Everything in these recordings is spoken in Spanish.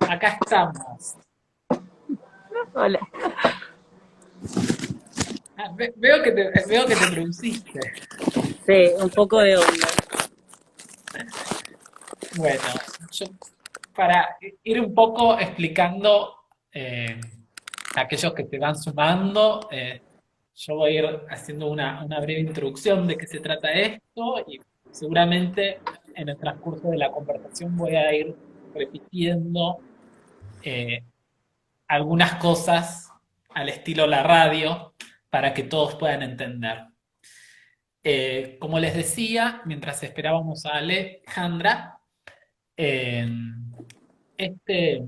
Acá estamos. Hola. Veo que te produciste. Sí, un poco de onda. Bueno, yo para ir un poco explicando a aquellos que te van sumando, yo voy a ir haciendo una breve introducción de qué se trata esto y seguramente en el transcurso de la conversación voy a ir repitiendo eh, algunas cosas al estilo la radio para que todos puedan entender. Como les decía, mientras esperábamos a Alejandra, eh, este,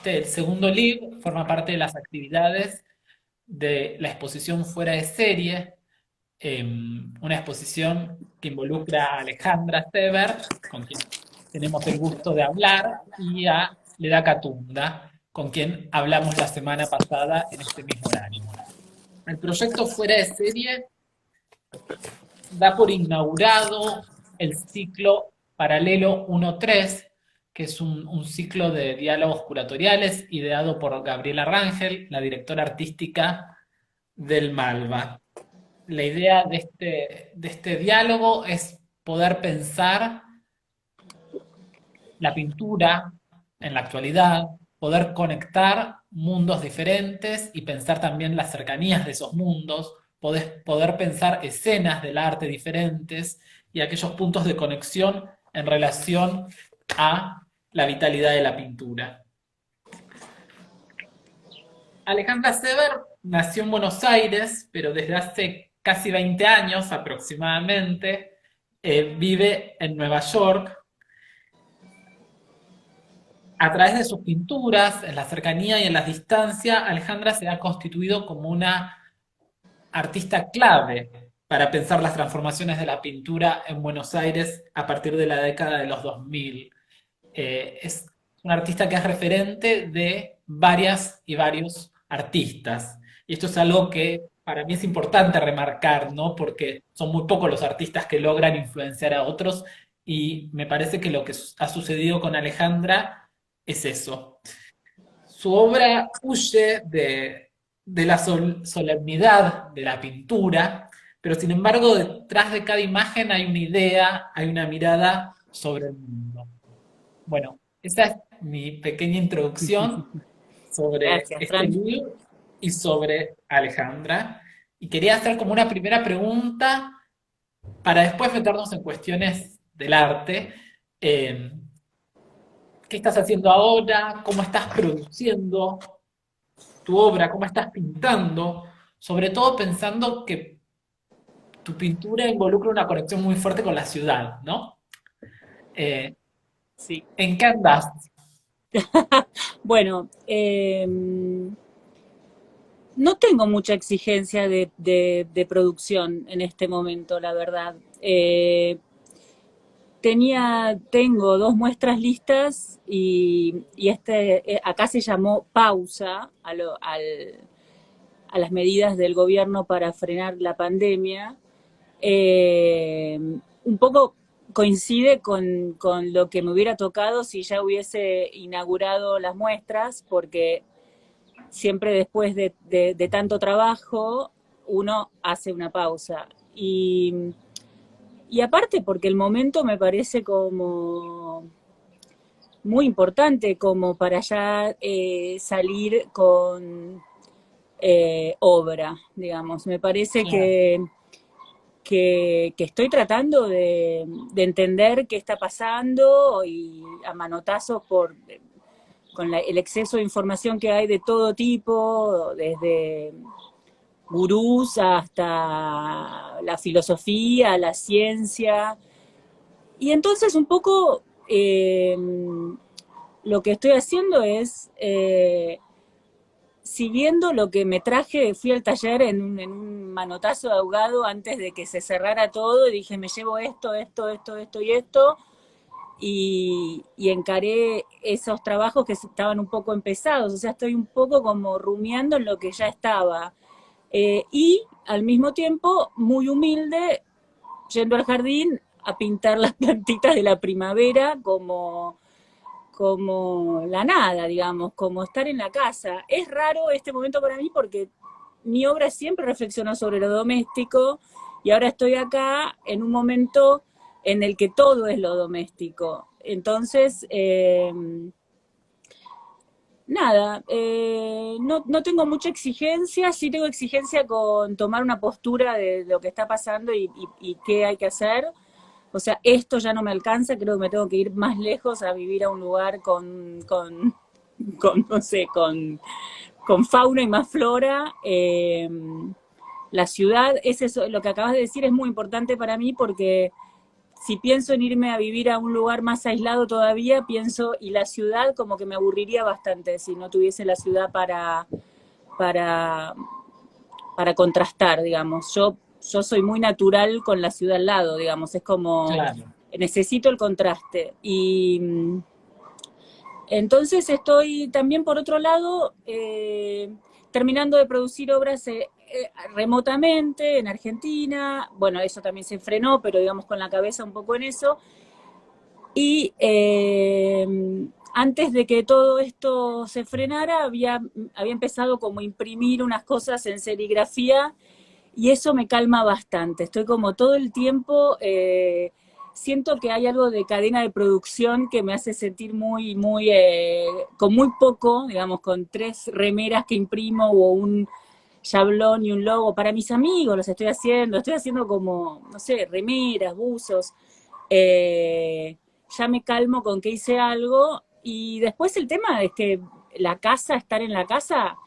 el segundo libro forma parte de las actividades de la exposición Fuera de Serie, una exposición que involucra a Alejandra Sever, con quien tenemos el gusto de hablar, y a Leda Catunda, con quien hablamos la semana pasada en este mismo horario. El proyecto Fuera de Serie da por inaugurado el ciclo Paralelo 1-3, que es un ciclo de diálogos curatoriales ideado por Gabriela Rangel, la directora artística del Malva. La idea de este diálogo es poder pensar la pintura en la actualidad, poder conectar mundos diferentes y pensar también las cercanías de esos mundos, poder pensar escenas del arte diferentes y aquellos puntos de conexión en relación a la vitalidad de la pintura. Alejandra Sever nació en Buenos Aires, pero desde hace casi 20 años aproximadamente vive en Nueva York. A través de sus pinturas, en la cercanía y en la distancia, Alejandra se ha constituido como una artista clave para pensar las transformaciones de la pintura en Buenos Aires a partir de la década de los 2000. Es una artista que es referente de varias y varios artistas. Y esto es algo que para mí es importante remarcar, ¿no? Porque son muy pocos los artistas que logran influenciar a otros y me parece que lo que ha sucedido con Alejandra es eso. Su obra huye de la solemnidad de la pintura, pero sin embargo detrás de cada imagen hay una idea, hay una mirada sobre el mundo. Bueno, esa es mi pequeña introducción sobre Gracias, este Fran. libro y sobre Alejandra. Y quería hacer como una primera pregunta para después meternos en cuestiones del arte. Eh, ¿Qué estás haciendo ahora? ¿Cómo estás produciendo tu obra? ¿Cómo estás pintando? Sobre todo pensando que tu pintura involucra una conexión muy fuerte con la ciudad, ¿no? Eh, Sí. ¿En qué andas? Bueno, no tengo mucha exigencia de producción en este momento, la verdad. Tengo dos muestras listas y acá se llamó pausa a las medidas del gobierno para frenar la pandemia. Un poco coincide con lo que me hubiera tocado si ya hubiese inaugurado las muestras, porque siempre después de tanto trabajo uno hace una pausa. Y aparte porque el momento me parece como muy importante como para ya salir con obra, digamos. Me parece Claro, que estoy tratando de entender qué está pasando y a manotazos con el exceso de información que hay de todo tipo, desde gurús hasta la filosofía, la ciencia. Y entonces un poco lo que estoy haciendo es siguiendo lo que me traje, fui al taller en un manotazo de ahogado antes de que se cerrara todo y dije, me llevo esto y esto, y encaré esos trabajos que estaban un poco empezados, o sea, estoy un poco como rumiando en lo que ya estaba. Y al mismo tiempo, muy humilde, yendo al jardín a pintar las plantitas de la primavera como la nada, digamos, como estar en la casa. Es raro este momento para mí porque mi obra siempre reflexionó sobre lo doméstico y ahora estoy acá en un momento en el que todo es lo doméstico. Entonces, nada, no tengo mucha exigencia, sí tengo exigencia con tomar una postura de lo que está pasando y qué hay que hacer. O sea, esto ya no me alcanza, creo que me tengo que ir más lejos a vivir a un lugar no sé, con fauna y más flora. La ciudad, es eso, lo que acabas de decir es muy importante para mí porque si pienso en irme a vivir a un lugar más aislado todavía, pienso, y la ciudad como que me aburriría bastante si no tuviese la ciudad para, para contrastar, digamos. Yo soy muy natural con la ciudad al lado, digamos, es como, Claro, necesito el contraste. Y entonces estoy también, por otro lado, terminando de producir obras remotamente en Argentina. Bueno, eso también se frenó, pero digamos con la cabeza un poco en eso. Y antes de que todo esto se frenara, había empezado como a imprimir unas cosas en serigrafía y eso me calma bastante. Estoy como todo el tiempo, siento que hay algo de cadena de producción que me hace sentir con muy poco, digamos, con 3 remeras que imprimo o un chablón y un logo para mis amigos, estoy haciendo como, no sé, remeras, buzos, ya me calmo con que hice algo y después el tema es que la casa, estar en la casa,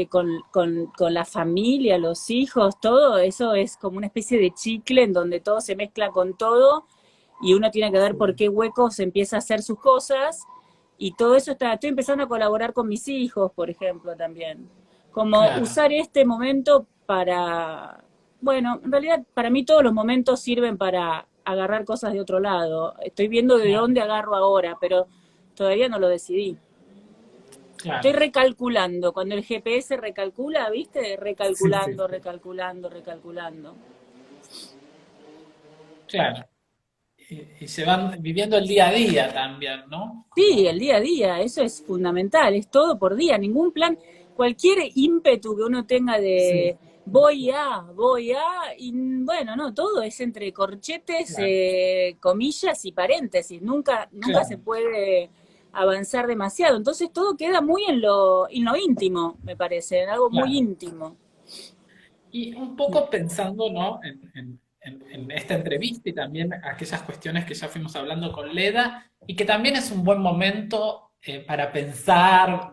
con la familia, los hijos, todo, eso es como una especie de chicle en donde todo se mezcla con todo y uno tiene que ver por sí, qué huecos empieza a hacer sus cosas y todo eso estoy empezando a colaborar con mis hijos, por ejemplo, también. Como claro, usar este momento para, bueno, en realidad para mí todos los momentos sirven para agarrar cosas de otro lado. Estoy viendo de claro, dónde agarro ahora, pero todavía no lo decidí. Estoy claro. recalculando. Cuando el GPS recalcula, ¿viste? Sí, sí, Recalculando, recalculando, recalculando. claro. Y se van viviendo el día a día también, ¿no? Sí, el Como, día a día, eso es fundamental, es todo por día, ningún plan, cualquier ímpetu que uno tenga sí, de voy a, y bueno, no, todo es entre corchetes, claro, comillas y paréntesis, nunca se claro, puede avanzar demasiado, entonces todo queda muy en lo íntimo, me parece, en algo muy claro. íntimo. Y un poco pensando, ¿no? En esta entrevista y también aquellas cuestiones que ya fuimos hablando con Leda, y que también es un buen momento para pensar,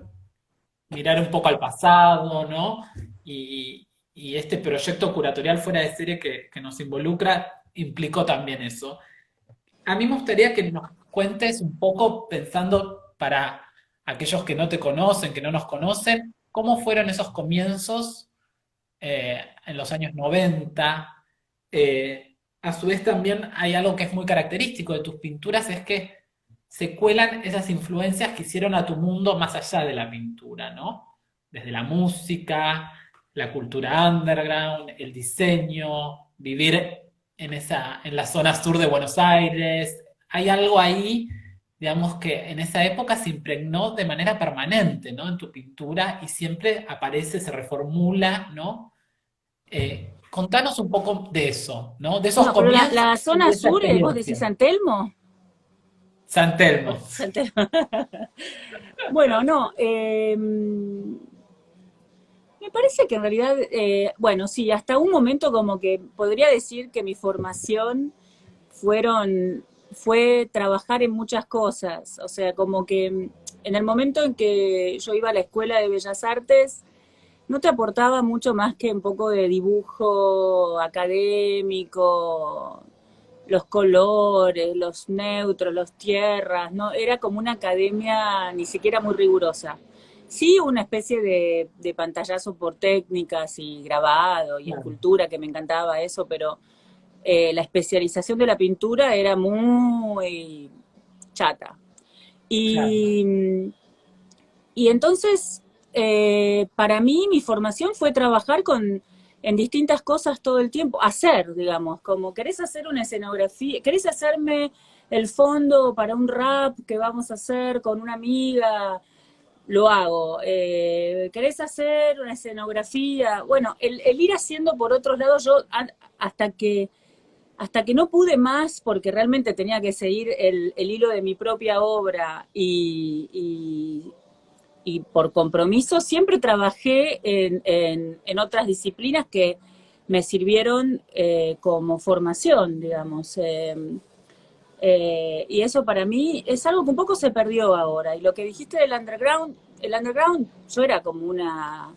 mirar un poco al pasado, ¿no? Y este proyecto curatorial fuera de serie que nos involucra implicó también eso. A mí me gustaría que nos cuentes un poco, pensando para aquellos que no te conocen, que no nos conocen, cómo fueron esos comienzos en los años 90. A su vez también hay algo que es muy característico de tus pinturas, es que se cuelan esas influencias que hicieron a tu mundo más allá de la pintura, ¿no? Desde la música, la cultura underground, el diseño, vivir en la zona sur de Buenos Aires. Hay algo ahí, digamos, que en esa época se impregnó de manera permanente, ¿no? En tu pintura y siempre aparece, se reformula, ¿no? Contanos un poco de eso, ¿no? De esos No, pero la, comienzos la y zona de esa sur, vos decís experiencia. San Telmo. San Telmo. San Telmo. Bueno, no, me parece que en realidad, bueno, sí, hasta un momento como que podría decir que mi formación fue trabajar en muchas cosas, o sea, como que en el momento en que yo iba a la Escuela de Bellas Artes, no te aportaba mucho más que un poco de dibujo académico, los colores, los neutros, los tierras, ¿no? Era como una academia ni siquiera muy rigurosa. Sí, una especie de pantallazo por técnicas y grabado y Claro, escultura, que me encantaba eso, pero la especialización de la pintura era muy chata. claro, Y, y entonces, para mí, mi formación fue trabajar en distintas cosas todo el tiempo, hacer, digamos, como querés hacer una escenografía, querés hacerme el fondo para un rap que vamos a hacer con una amiga, lo hago. ¿Querés hacer una escenografía? Bueno, el ir haciendo por otros lados, hasta que hasta que no pude más, porque realmente tenía que seguir el hilo de mi propia obra y por compromiso, siempre trabajé en otras disciplinas que me sirvieron como formación, digamos. Y eso para mí es algo que un poco se perdió ahora. Y lo que dijiste del underground, el underground, yo era como una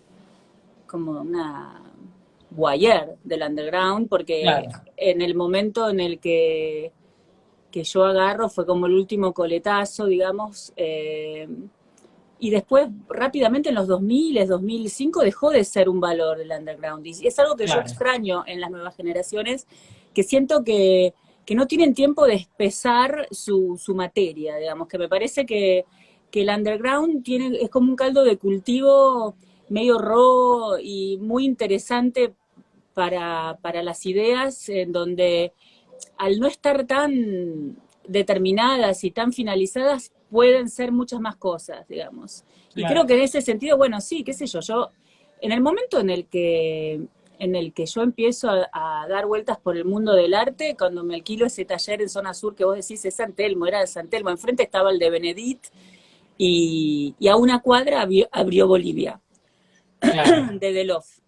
voyeur del underground, porque Claro, en el momento en el que yo agarro fue como el último coletazo, digamos, y después rápidamente en los 2000, 2005 dejó de ser un valor el underground. Y es algo que yo claro, extraño en las nuevas generaciones, que siento que no tienen tiempo de espesar su materia, digamos, que me parece que el underground es como un caldo de cultivo medio raw y muy interesante para las ideas, en donde al no estar tan determinadas y tan finalizadas, pueden ser muchas más cosas, digamos. Y creo claro. que en ese sentido, bueno, sí, qué sé yo, en el momento en el que yo empiezo a dar vueltas por el mundo del arte, cuando me alquilo ese taller en zona sur que vos decís es San Telmo, era de San Telmo, enfrente estaba el de Benedict y a una cuadra abrió Bolivia, Claro, de Delof.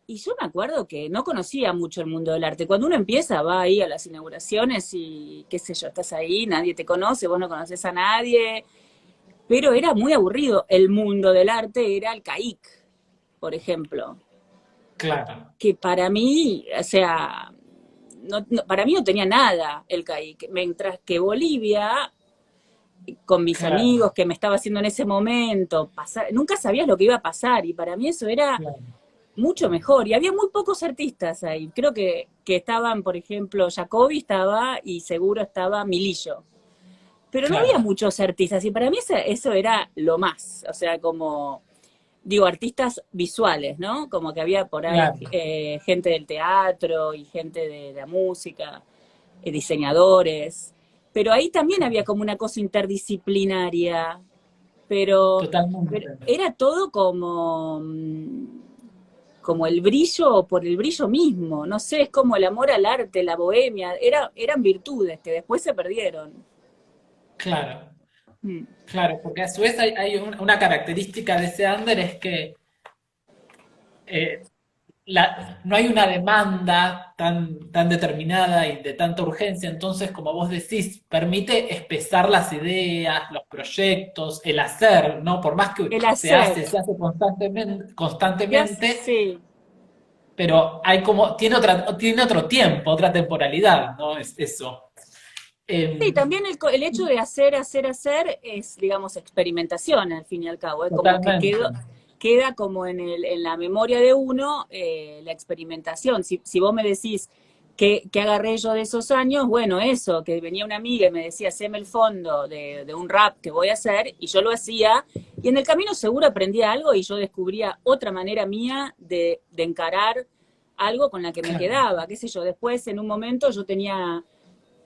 Y yo me acuerdo que no conocía mucho el mundo del arte. Cuando uno empieza, va ahí a las inauguraciones y qué sé yo, estás ahí, nadie te conoce, vos no conoces a nadie, pero era muy aburrido. El mundo del arte era el CAIC, por ejemplo, claro, que para mí, o sea, para mí no tenía nada el CAIC, mientras que Bolivia, con mis claro, amigos que me estaba haciendo en ese momento, nunca sabías lo que iba a pasar y para mí eso era claro, mucho mejor. Y había muy pocos artistas ahí. Creo que estaban, por ejemplo, Jacobi estaba y seguro estaba Milillo. Pero no había claro, muchos artistas y para mí eso era lo más. O sea, como, digo, artistas visuales, ¿no? Como que había por ahí claro. gente del teatro y gente de la música, diseñadores. Pero ahí también había como una cosa interdisciplinaria, pero Totalmente. era todo como el brillo por el brillo mismo, no sé, es como el amor al arte, la bohemia, eran virtudes que después se perdieron. Claro, Mm. claro, porque a su vez hay una característica de ese under es que eh, no hay una demanda tan determinada y de tanta urgencia, entonces, como vos decís, permite espesar las ideas, los proyectos, el hacer, ¿no? Por más que El hacer, se hace constantemente, sí. pero hay como, tiene otro tiempo, otra temporalidad, ¿no? Es eso. Sí, Em, también el hecho de hacer es, digamos, experimentación al fin y al cabo. Es como que Totalmente. queda como en la memoria de uno la experimentación. Si vos me decís que agarré yo de esos años, bueno, eso, que venía una amiga y me decía, haceme el fondo de un rap que voy a hacer, y yo lo hacía, y en el camino seguro aprendía algo y yo descubría otra manera mía de encarar algo con la que me Claro, quedaba, qué sé yo. Después, en un momento, yo tenía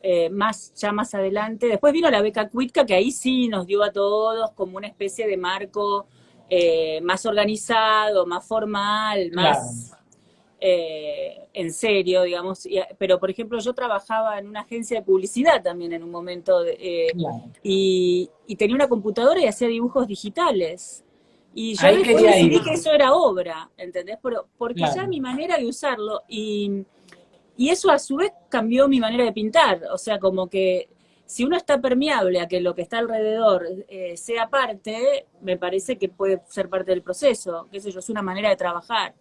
ya más adelante. Después vino la beca Cuitca, que ahí sí nos dio a todos como una especie de marco más organizado, más formal, claro, más en serio, digamos. Pero, por ejemplo, yo trabajaba en una agencia de publicidad también en un momento claro. y tenía una computadora y hacía dibujos digitales. Y yo Ahí después quería decidí ir, que eso era obra, ¿entendés? Porque ya mi claro. manera de usarlo y eso a su vez cambió mi manera de pintar, o sea, como que si uno está permeable a que lo que está alrededor sea parte, me parece que puede ser parte del proceso, qué sé yo, es una manera de trabajar.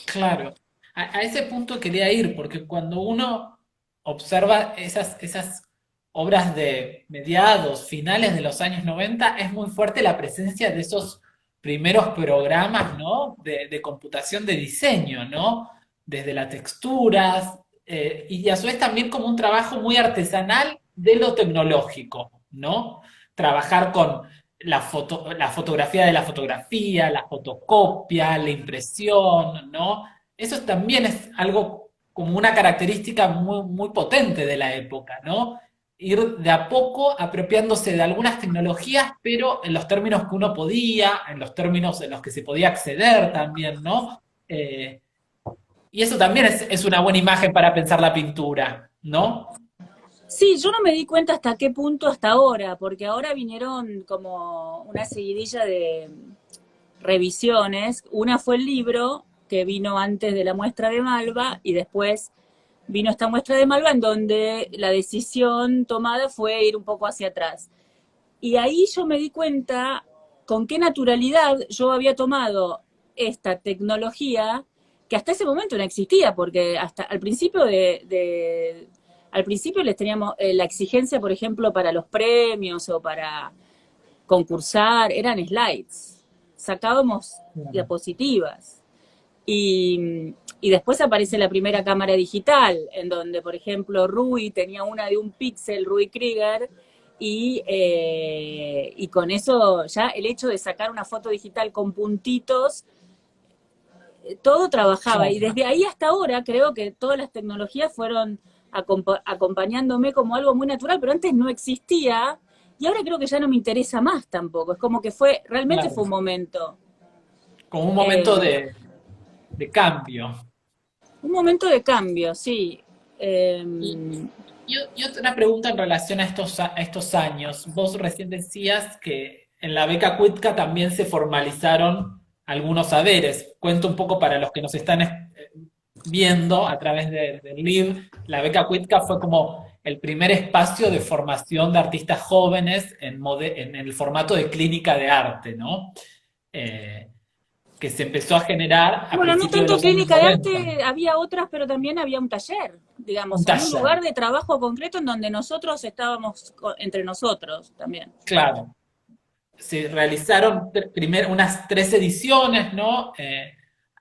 Claro, a ese punto quería ir, porque cuando uno observa esas obras de mediados, finales de los años 90 es muy fuerte la presencia de esos primeros programas, ¿no? De computación de diseño, ¿no? Desde las texturas, y a su vez también como un trabajo muy artesanal de lo tecnológico, ¿no? Trabajar con la fotografía de la fotografía, la fotocopia, la impresión, ¿no? Eso también es algo como una característica muy, muy potente de la época, ¿no? Ir de a poco apropiándose de algunas tecnologías, pero en los términos que uno podía, en los términos en los que se podía acceder también, ¿no? Y eso también es una buena imagen para pensar la pintura, ¿no? Sí, yo no me di cuenta hasta qué punto hasta ahora, porque ahora vinieron como una seguidilla de revisiones. Una fue el libro, que vino antes de la muestra de Malva, y después vino esta muestra de Malva en donde la decisión tomada fue ir un poco hacia atrás. Y ahí yo me di cuenta con qué naturalidad yo había tomado esta tecnología que hasta ese momento no existía, porque hasta al principio al principio les teníamos la exigencia, por ejemplo, para los premios o para concursar, eran slides, sacábamos Claro. diapositivas. Y después aparece la primera cámara digital, en donde, por ejemplo, Rui tenía una de un píxel, Rui Krieger, y con eso ya el hecho de sacar una foto digital con puntitos, todo trabajaba. Y Claro. desde ahí hasta ahora creo que todas las tecnologías fueron acompañándome como algo muy natural, pero antes no existía, y ahora creo que ya no me interesa más tampoco. Es como que realmente fue Claro. un momento. Como un momento Eh, de cambio. un momento de cambio, sí. Y, y otra pregunta en relación a estos años. Vos recién decías que en la beca Cuitca también se formalizaron algunos saberes. Cuento un poco para los que nos están viendo a través del LIB. La beca Cuitca fue como el primer espacio de formación de artistas jóvenes en el formato de clínica de arte, ¿no? Eh, que se empezó a generar a Bueno, no principios de tanto los años clínica de 90. arte, había otras, pero también había un taller, Un digamos, había un taller, lugar de trabajo concreto en donde nosotros estábamos entre nosotros también. claro. Se realizaron unas 3 ediciones, ¿no?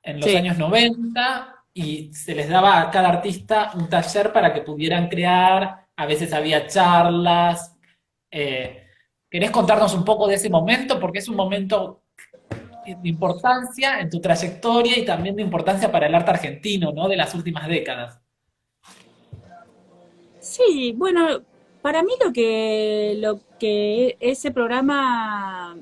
En los Sí. años 90 y se les daba a cada artista un taller para que pudieran crear, a veces había charlas. Eh, ¿Querés contarnos un poco de ese momento? Porque es un momento de importancia en tu trayectoria y también de importancia para el arte argentino, ¿no? De las últimas décadas. Sí, bueno, para mí lo que ese programa,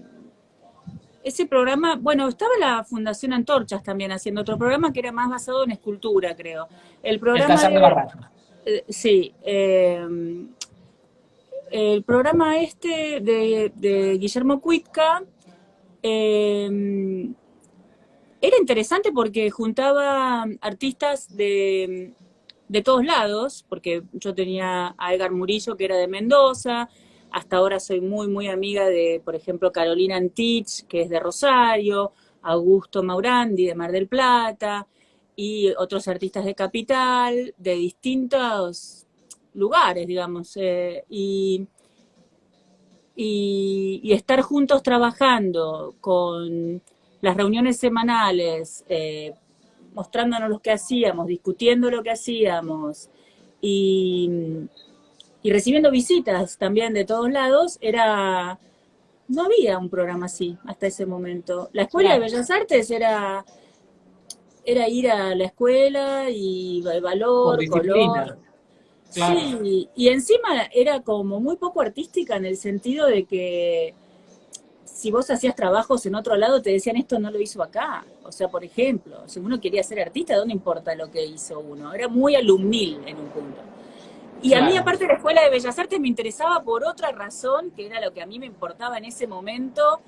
bueno, estaba la Fundación Antorchas también haciendo otro programa que era más basado en escultura, creo. El El programa taller de Barraca. sí, el programa este de Guillermo Cuitca eh, era interesante porque juntaba artistas de todos lados, porque yo tenía a Edgar Murillo, que era de Mendoza, hasta ahora soy muy, muy amiga de, por ejemplo, Carolina Antich, que es de Rosario, Augusto Maurandi, de Mar del Plata, y otros artistas de Capital, de distintos lugares, digamos, y estar juntos trabajando con las reuniones semanales, mostrándonos lo que hacíamos, discutiendo lo que hacíamos y, y recibiendo visitas también de todos lados, no había un programa así hasta ese momento. La Escuela de Claro, Bellas Artes era ir a la escuela y por valor, color. disciplina, claro. Sí, y encima era como muy poco artística en el sentido de que si vos hacías trabajos en otro lado, te decían esto no lo hizo acá. O sea, por ejemplo, si uno quería ser artista, ¿dónde importa lo que hizo uno? Era muy alumnil en un punto. Y a mí, Claro. aparte de la Escuela de Bellas Artes, me interesaba por otra razón, que era lo que a mí me importaba en ese momento,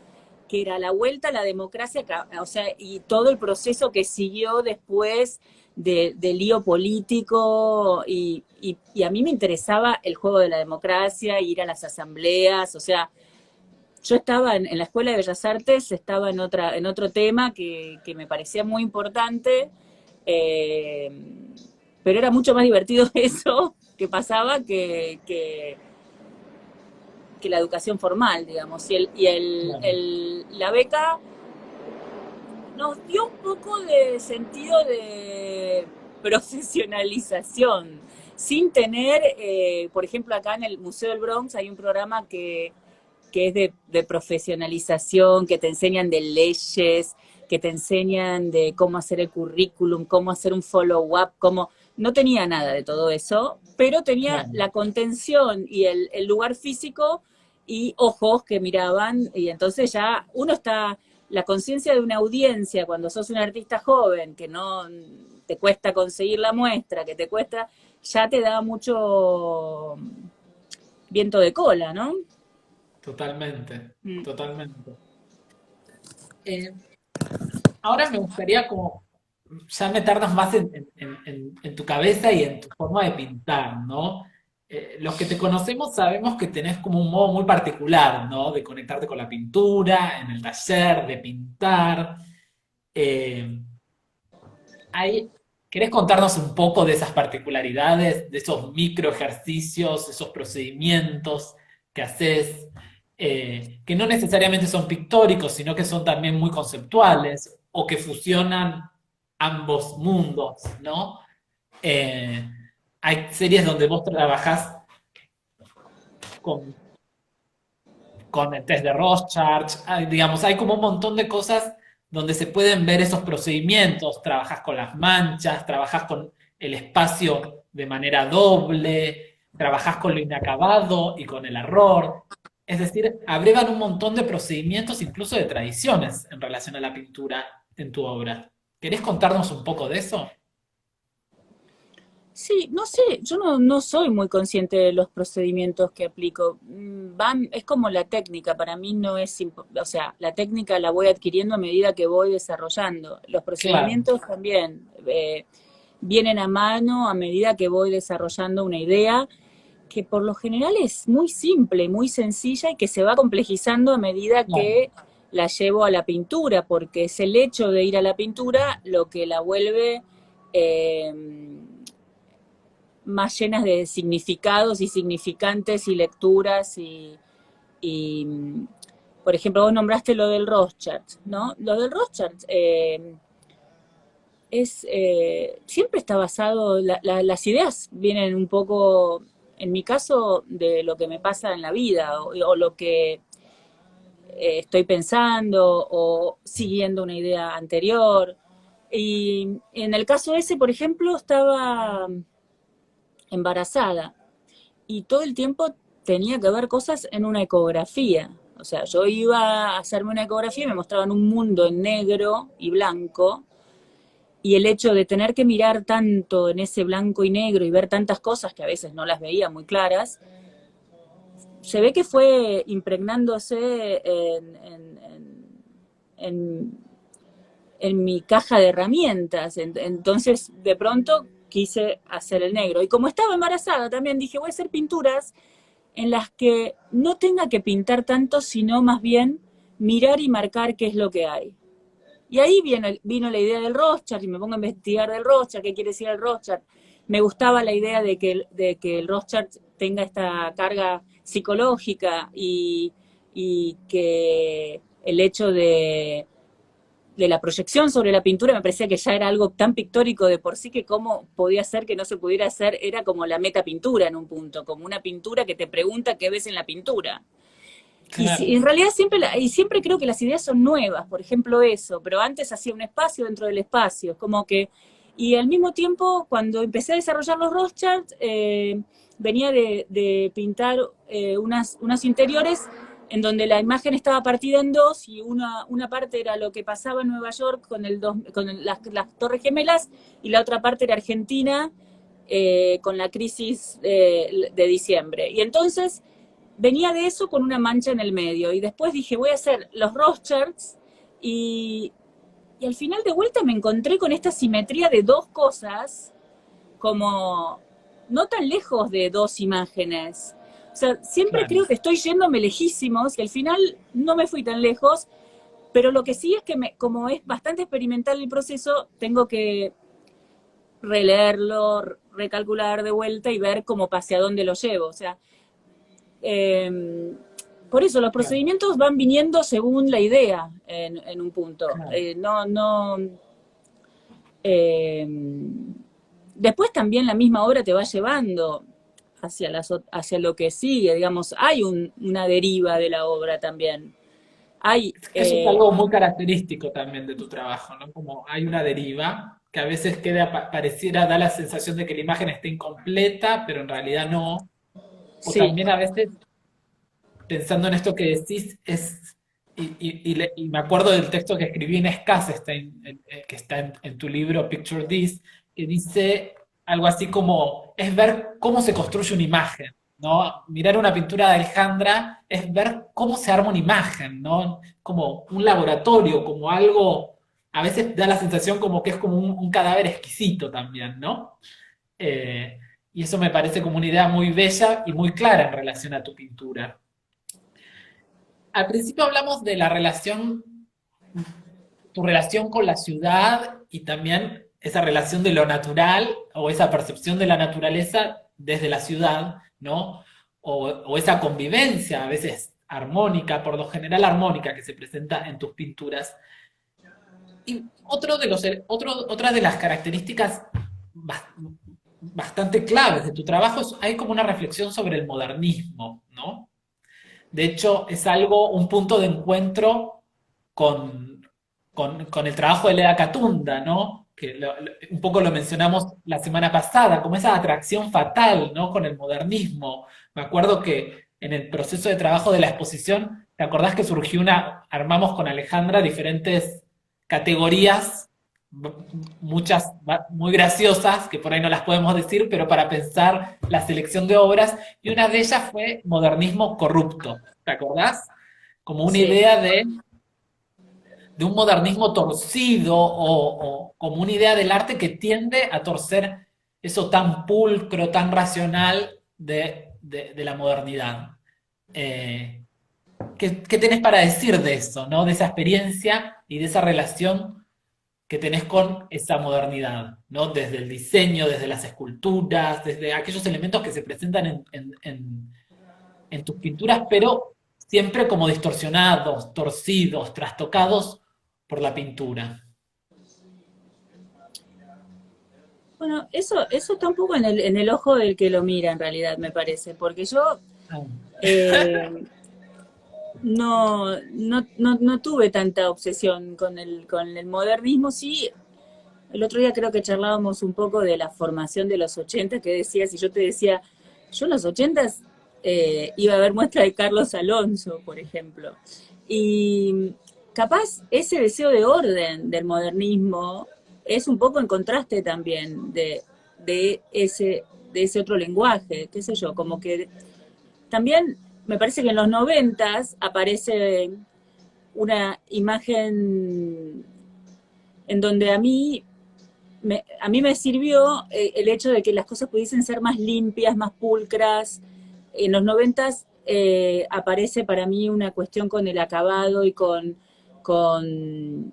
que era la vuelta a la democracia, o sea, y todo el proceso que siguió después del lío político, y a mí me interesaba el juego de la democracia, ir a las asambleas, o sea, yo estaba en la Escuela de Bellas Artes, estaba en otro tema que me parecía muy importante, eh, pero era mucho más divertido eso que pasaba que la educación formal, digamos. Claro. La beca nos dio un poco de sentido de profesionalización, sin tener, por ejemplo, acá en el Museo del Bronx hay un programa que es de profesionalización, que te enseñan de leyes, que te enseñan de cómo hacer el currículum, cómo hacer un follow-up, cómo... no tenía nada de todo eso, pero tenía claro, la contención y el lugar físico y ojos que miraban, y entonces ya uno está, la conciencia de una audiencia cuando sos un artista joven, que no te cuesta conseguir la muestra, que te cuesta, ya te da mucho viento de cola, ¿no? totalmente, Mm. totalmente. Eh, Ahora me gustaría como ya meternos más en tu cabeza y en tu forma de pintar, ¿no? Los que te conocemos sabemos que tenés como un modo muy particular, ¿no? De conectarte con la pintura, en el taller, de pintar. Eh, hay- ¿Querés contarnos un poco de esas particularidades, de esos micro ejercicios, esos procedimientos que haces, que no necesariamente son pictóricos, sino que son también muy conceptuales o que fusionan ambos mundos, ¿no? Eh, Hay series donde vos trabajás con, con el test de Rorschach, digamos, hay como un montón de cosas donde se pueden ver esos procedimientos, trabajas con las manchas, trabajas con el espacio de manera doble, trabajas con lo inacabado y con el error. Es decir, agregan un montón de procedimientos, incluso de tradiciones en relación a la pintura en tu obra. ¿Querés contarnos un poco de eso? Sí, no sé, yo no soy muy consciente de los procedimientos que aplico. Es como la técnica, para mí no es, o sea, la técnica la voy adquiriendo a medida que voy desarrollando. Los Claro, procedimientos también vienen a mano a medida que voy desarrollando una idea que por lo general es muy simple, muy sencilla y que se va complejizando a medida claro, que la llevo a la pintura, porque es el hecho de ir a la pintura lo que la vuelve eh, más llenas de significados y significantes y lecturas y, por ejemplo, vos nombraste lo del Rothschild, ¿no? Lo del Rothschild siempre está basado, las ideas vienen un poco, en mi caso, de lo que me pasa en la vida o lo que estoy pensando o siguiendo una idea anterior. Y en el caso ese, por ejemplo, estaba embarazada y todo el tiempo tenía que ver cosas en una ecografía. O sea, yo iba a hacerme una ecografía y me mostraban un mundo en negro y blanco, y el hecho de tener que mirar tanto en ese blanco y negro y ver tantas cosas que a veces no las veía muy claras, se ve que fue impregnándose en, en mi caja de herramientas. Entonces, de pronto quise hacer el negro. Y como estaba embarazada, también dije, voy a hacer pinturas en las que no tenga que pintar tanto, sino más bien mirar y marcar qué es lo que hay. Y ahí vino la idea del Rorschach, y me pongo a investigar del Rorschach, qué quiere decir el Rorschach. Me gustaba la idea de que el Rorschach tenga esta carga psicológica y que el hecho de la proyección sobre la pintura me parecía que ya era algo tan pictórico de por sí que cómo podía ser que no se pudiera hacer, era como la metapintura en un punto, como una pintura que te pregunta qué ves en la pintura. Y claro, en realidad siempre creo que las ideas son nuevas, por ejemplo eso, pero antes hacía un espacio dentro del espacio, como que, y al mismo tiempo cuando empecé a desarrollar los Rothschild, venía de pintar unas interiores en donde la imagen estaba partida en dos y una parte era lo que pasaba en Nueva York con las Torres Gemelas y la otra parte era Argentina con la crisis de diciembre. Y entonces venía de eso con una mancha en el medio. Y después dije, voy a hacer los Rothschilds y, y al final de vuelta me encontré con esta simetría de dos cosas, como no tan lejos de dos imágenes. O sea, siempre claro. creo que estoy yéndome lejísimos y al final no me fui tan lejos, pero lo que sí es que como es bastante experimental el proceso, tengo que releerlo, recalcular de vuelta y ver cómo hacia dónde lo llevo. O sea, por eso los Claro, procedimientos van viniendo según la idea en un punto. claro. No. eh, Después también la misma obra te va llevando hacia lo que sigue, digamos, hay una deriva de la obra también. Hay, Eso es algo muy característico también de tu trabajo, ¿no? Como hay una deriva que a veces queda, pareciera, da la sensación de que la imagen está incompleta, pero en realidad no. O sí, también a veces, pensando en esto que decís, y me acuerdo del texto que escribí en Escasestein, que está en tu libro Picture This, que dice algo así como, es ver cómo se construye una imagen, ¿no? Mirar una pintura de Alejandra es ver cómo se arma una imagen, ¿no? Como un laboratorio, como algo, a veces da la sensación como que es como un cadáver exquisito también, ¿no? Eh, y eso me parece como una idea muy bella y muy clara en relación a tu pintura. Al principio hablamos de la relación, tu relación con la ciudad y también esa relación de lo natural o esa percepción de la naturaleza desde la ciudad, ¿no? O esa convivencia, a veces armónica, por lo general armónica, que se presenta en tus pinturas. Y otra de las características bastante claves de tu trabajo es hay como una reflexión sobre el modernismo, ¿no? De hecho, es algo, un punto de encuentro con, con el trabajo de Leda Catunda, ¿no? Que un poco lo mencionamos la semana pasada, como esa atracción fatal, ¿no? Con el modernismo. Me acuerdo que en el proceso de trabajo de la exposición, ¿te acordás que surgió armamos con Alejandra diferentes categorías, muchas muy graciosas, que por ahí no las podemos decir, pero para pensar la selección de obras, y una de ellas fue modernismo corrupto, ¿te acordás? Como una sí. idea de un modernismo torcido o como una idea del arte que tiende a torcer eso tan pulcro, tan racional de la modernidad. ¿Qué tenés para decir de eso, ¿no? De esa experiencia y de esa relación que tenés con esa modernidad, ¿no? Desde el diseño, desde las esculturas, desde aquellos elementos que se presentan en tus pinturas, pero siempre como distorsionados, torcidos, trastocados por la pintura. Bueno, eso está un poco en el ojo del que lo mira en realidad, me parece, porque yo Ah, eh, no tuve tanta obsesión con el modernismo, sí. El otro día creo que charlábamos un poco de la formación de los 80, que decías, y yo te decía, yo en los 80 iba a ver muestra de Carlos Alonso, por ejemplo. Y capaz ese deseo de orden del modernismo es un poco en contraste también de de ese otro lenguaje, qué sé yo, como que también me parece que en los 90 aparece una imagen en donde a mí me sirvió el hecho de que las cosas pudiesen ser más limpias, más pulcras. En los 90 aparece para mí una cuestión con el acabado y con, con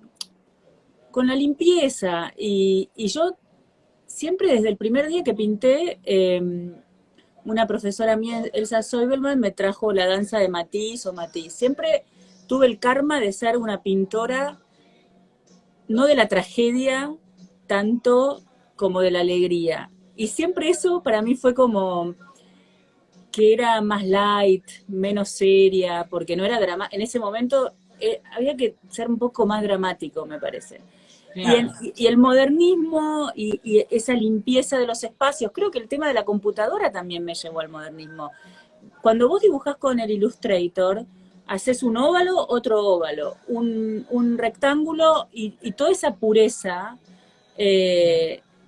la limpieza. Y yo siempre desde el primer día que pinté, una profesora mía, Elsa Soibelman, me trajo la danza de Matisse o Matisse. Siempre tuve el karma de ser una pintora no de la tragedia tanto como de la alegría. Y siempre eso para mí fue como que era más light, menos seria, porque no era drama. En ese momento había que ser un poco más dramático, me parece. claro, Y el modernismo y esa limpieza de los espacios, creo que el tema de la computadora también me llevó al modernismo. Cuando vos dibujás con el Illustrator, haces un óvalo, otro óvalo, un rectángulo y toda esa pureza,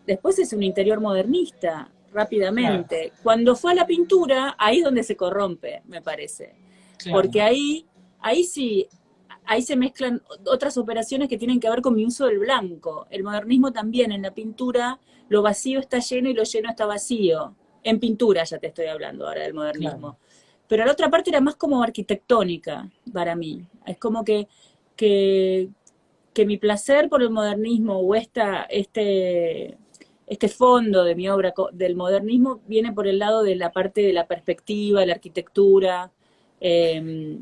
después es un interior modernista, claro, rápidamente. Cuando fue a la pintura, ahí es donde se corrompe, me parece. Porque claro, ahí sí, ahí se mezclan otras operaciones que tienen que ver con mi uso del blanco. El modernismo también, en la pintura, lo vacío está lleno y lo lleno está vacío. En pintura ya te estoy hablando ahora del claro. modernismo. Pero la otra parte era más como arquitectónica para mí. Es como que, que mi placer por el modernismo o este fondo de mi obra del modernismo viene por el lado de la parte de la perspectiva, la arquitectura, eh,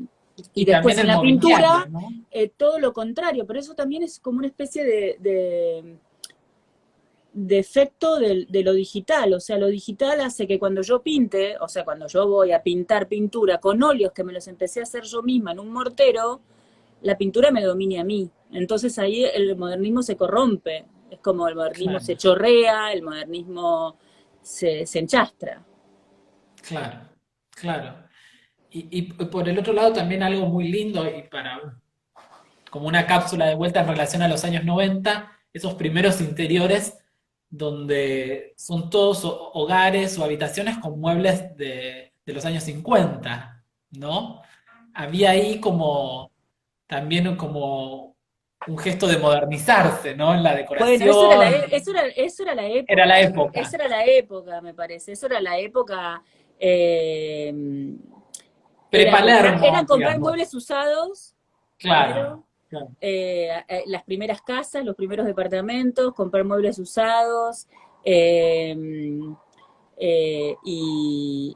y Y después también en el la mobiliario, pintura, ¿no? todo lo contrario, pero eso también es como una especie de efecto de lo digital, o sea, lo digital hace que cuando yo pinte, o sea, cuando yo voy a pintar pintura con óleos que me los empecé a hacer yo misma en un mortero, la pintura me domine a mí. Entonces ahí el modernismo se corrompe, es como el modernismo se claro, chorrea, el modernismo se enchastra. claro, claro. Y por el otro lado también algo muy lindo y para como una cápsula de vuelta en relación a los años 90, esos primeros interiores donde son todos hogares o habitaciones con muebles de los años 50, ¿no? Había ahí como también como un gesto de modernizarse, ¿no? En la Bueno, eso era decoración, eso era la era la época, esa época. era la época, me parece, eso era la época, eh, eran Pre-Palermo, comprar digamos. muebles usados, Claro, primero, claro, las primeras casas, los primeros departamentos, comprar muebles usados, eh, y,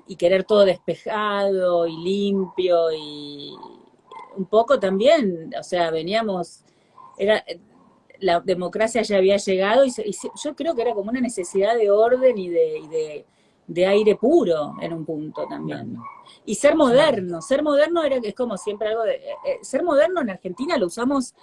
y querer todo despejado y limpio y un poco también, o sea, veníamos, era, la democracia ya había llegado yo creo que era como una necesidad de orden de aire puro en un punto también. claro, Y claro. ser moderno es como siempre algo de, ser moderno en Argentina lo usamos,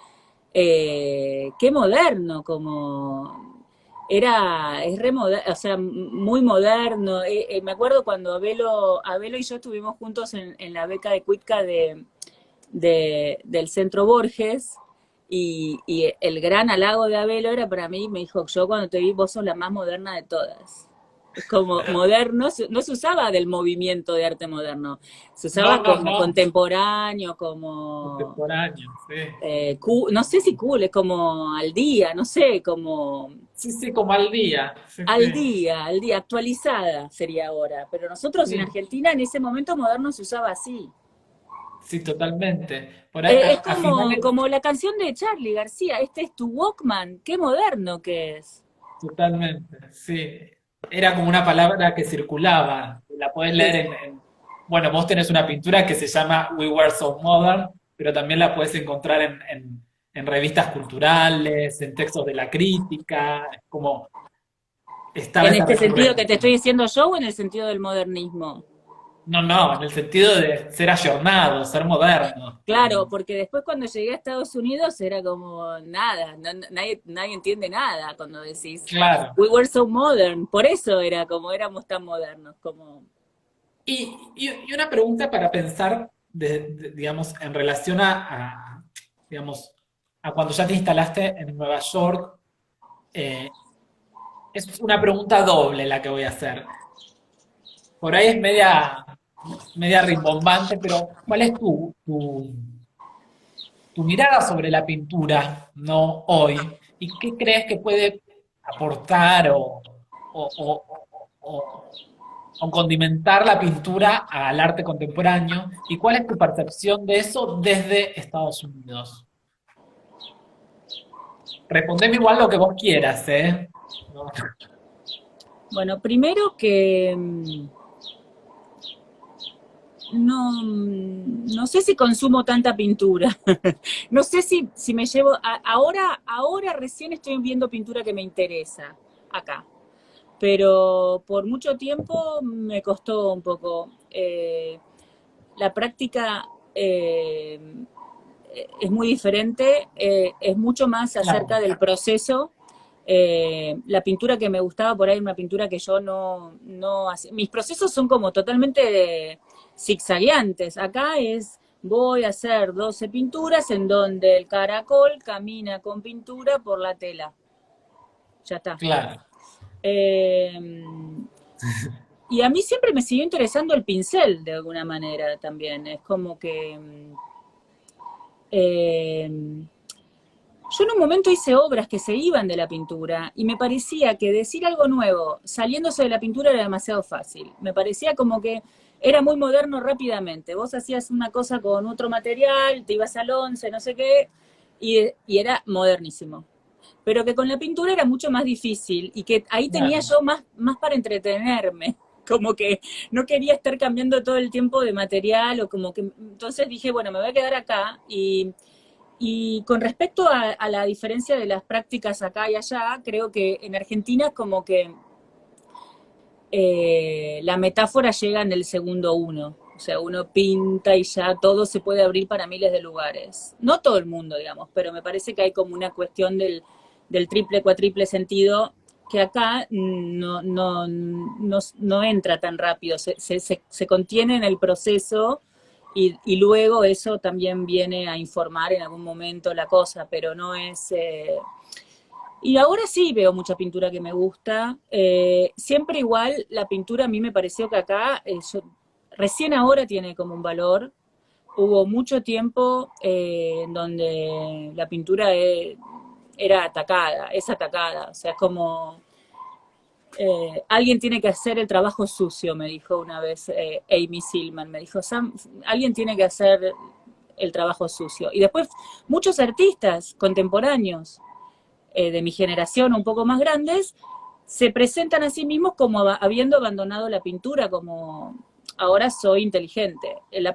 qué moderno, como es re o sea, muy moderno. Me acuerdo cuando Abelo y yo estuvimos juntos en la beca de Cuitca del Centro Borges, y el gran halago de Abelo era para mí, me dijo, yo cuando te vi, vos sos la más moderna de todas. Es como moderno, no se usaba del movimiento de arte moderno, se No, usaba no, como no. contemporáneo, como, Contemporáneo, sí. no sé si cool, es como al día, no sé, como Sí, sí, como al día. Sí, sí. al día, actualizada sería ahora. Pero nosotros en Sí, Argentina en ese momento moderno se usaba así. sí, totalmente. Por ahí, Es a finales, como la canción de Charly García, este es tu Walkman, qué moderno que es. totalmente, sí. Era como una palabra que circulaba. La podés leer Es, bueno, vos tenés una pintura que se llama We Were So Modern, pero también la podés encontrar en revistas culturales, en textos de la crítica, como estaba en esa este sentido que te recurrencia. estoy diciendo yo o en el sentido del modernismo. No, no, en el sentido de ser ayornado, ser moderno, Claro, digamos. porque después cuando llegué a Estados Unidos era como nada, nadie entiende nada cuando decís Claro. we were so modern, por eso era como éramos tan modernos, como Y una pregunta para pensar, digamos, en relación digamos, a cuando ya te instalaste en Nueva York. eh, es una pregunta doble la que voy a hacer. Por ahí es media rimbombante, pero ¿cuál es tu mirada sobre la pintura, no hoy? ¿Y qué crees que puede aportar o- o- o- o condimentar la pintura al arte contemporáneo? ¿Y cuál es tu percepción de eso desde Estados Unidos? Respondeme igual lo que vos quieras, ¿eh? No, bueno, primero que no sé si consumo tanta pintura. No sé si me llevo. Ahora recién estoy viendo pintura que me interesa acá. Pero por mucho tiempo me costó un poco. La práctica, es muy diferente, es mucho más acerca claro, del proceso. La pintura que me gustaba por ahí, una pintura que yo no hacía. Mis procesos son como totalmente zigzagueantes. Acá voy a hacer 12 pinturas en donde el caracol camina con pintura por la tela. Ya está. claro, Eh, y a mí siempre me siguió interesando el pincel de alguna manera también. Es como que eh, yo en un momento hice obras que se iban de la pintura y me parecía que decir algo nuevo saliéndose de la pintura era demasiado fácil. Me parecía como que era muy moderno rápidamente. Vos hacías una cosa con otro material, te ibas al 11, no sé qué, y era modernísimo. Pero que con la pintura era mucho más difícil y que ahí tenía claro. yo más para entretenerme. Como que no quería estar cambiando todo el tiempo de material o como que entonces dije, bueno, me voy a quedar acá y con respecto a la diferencia de las prácticas acá y allá, creo que en Argentina como que la metáfora llega en el segundo uno. O sea, uno pinta y ya todo se puede abrir para miles de lugares. No todo el mundo, digamos, pero me parece que hay como una cuestión del triple, cuatriple sentido que acá no entra tan rápido, se contiene en el proceso y luego eso también viene a informar en algún momento la cosa, pero no es... Y ahora sí veo mucha pintura que me gusta. Siempre igual, la pintura a mí me pareció que acá, recién ahora tiene como un valor. Hubo mucho tiempo en donde la pintura era atacada, es atacada. O sea, es como alguien tiene que hacer el trabajo sucio, me dijo una vez Amy Silman. Me dijo, Sam, alguien tiene que hacer el trabajo sucio. Y después muchos artistas contemporáneos de mi generación, un poco más grandes, se presentan a sí mismos como habiendo abandonado la pintura, como ahora soy inteligente. El